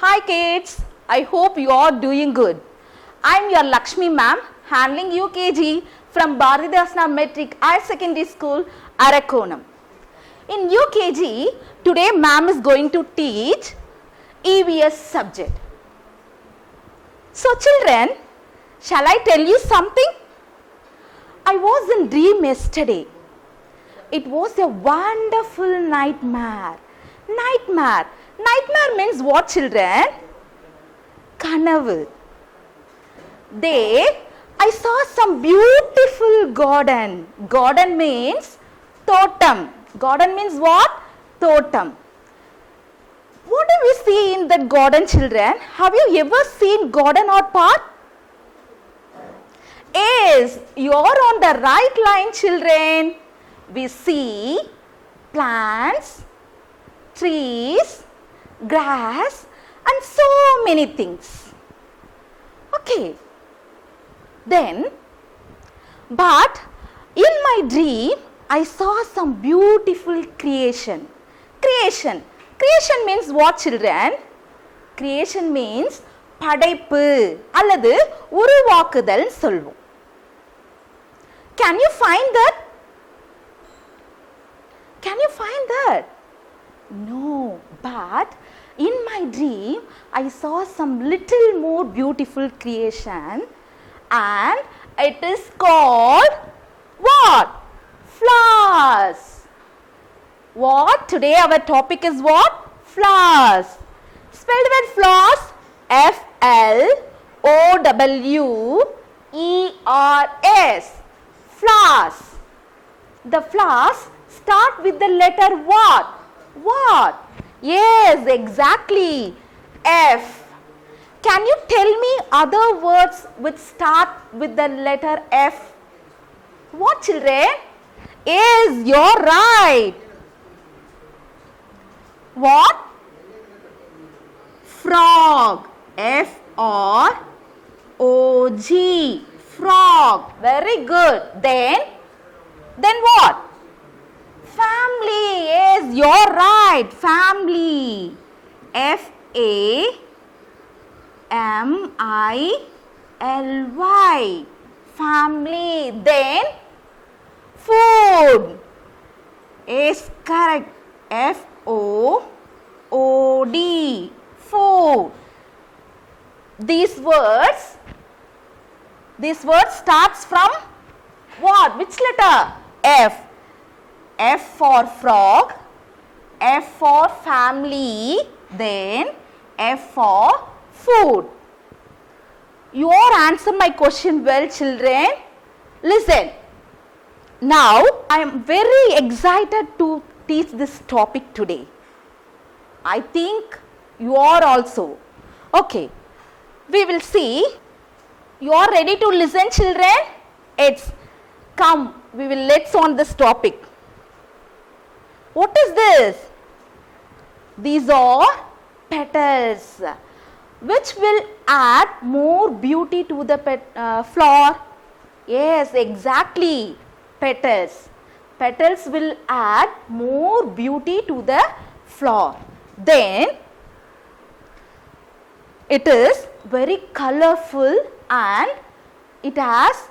Hi kids, I hope you are doing good. I am your Lakshmi ma'am handling UKG from Bharadasna Metric Higher Secondary School, Arakonam. In UKG, today ma'am is going to teach EVS subject. So children, shall I tell you something? I was in dream yesterday. It was a wonderful nightmare. Nightmare means what children? Kanavu. I saw some beautiful garden. Garden means totem. Garden means what? Totem. What do we see in that garden children? Have you ever seen garden or park? Yes, you are on the right line children. We see plants, trees, grass and so many things. Okay. Then, but in my dream, I saw some beautiful creation. Creation means what children? Creation means படைப்பு அல்லது உருவாக்குதல் சொல்வோம். Can you find that? Can you find that? No, but in my dream, I saw some little more beautiful creation and it is called what? Flowers. What? Today our topic is what? Flowers. Spelled with flowers, Flowers. Flowers. The flowers start with the letter what? What? Yes, exactly. F. Can you tell me other words which start with the letter F? What children? Yes, you're right. What? Frog. F-R-O-G. Frog. Very good. Then what? Family. Yes, you're right. Family. F-A-M-I-L-Y. Family. Then food. Yes, correct. F-O-O-D. Food. These words starts from what? Which letter? F. F for frog, F for family, then F for food. You all answer my question well children. Listen. Now I am very excited to teach this topic today. I think you are also. Okay. We will see. You are ready to listen children? Come. Let's on this topic. What is this? These are petals which will add more beauty to the flower. Yes, exactly. Petals. Petals will add more beauty to the flower. Then it is very colorful and it has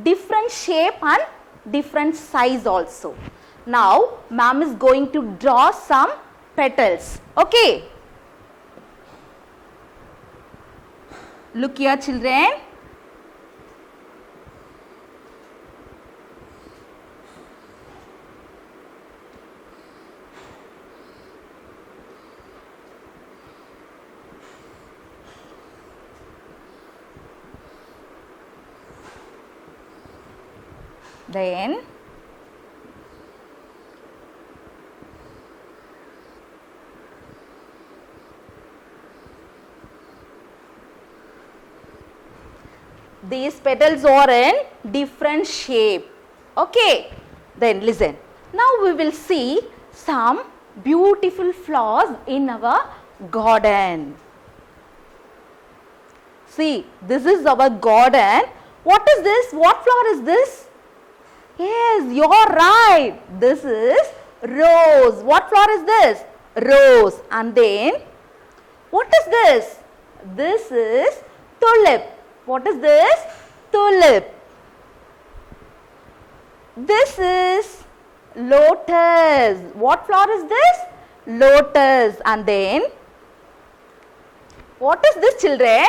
different shape and different size also. Now, ma'am is going to draw some petals. Okay. Look here children. Then these petals are in different shape. Okay. Then listen. Now we will see some beautiful flowers in our garden. See, this is our garden. What is this? What flower is this? Yes, you're right. This is rose. What flower is this? Rose. And then What is this? This is tulip. What is this? Tulip. This is lotus. What flower is this? Lotus. And then, what is this, children?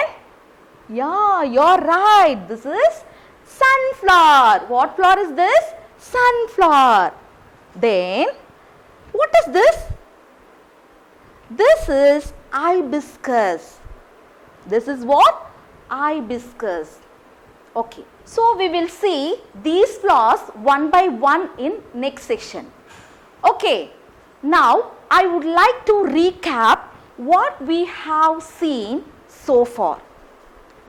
Yeah, you're right. This is sunflower. What flower is this? Sunflower. Then, what is this? This is hibiscus. This is what? Hibiscus. Okay. So, we will see these flowers one by one in next section. Okay. Now, I would like to recap what we have seen so far.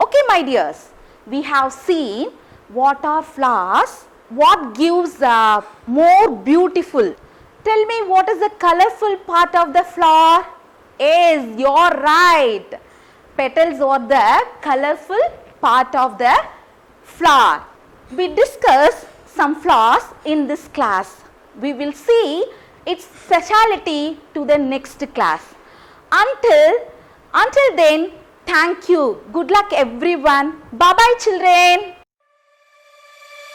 Okay, my dears. We have seen what are flowers, what gives more beautiful. Tell me, what is the colorful part of the flower? Yes, you are right. Petals are the colorful part of the flower. We discussed some flowers in this class. We will see its speciality to the next class. Until then, thank you. Good luck everyone. Bye bye children.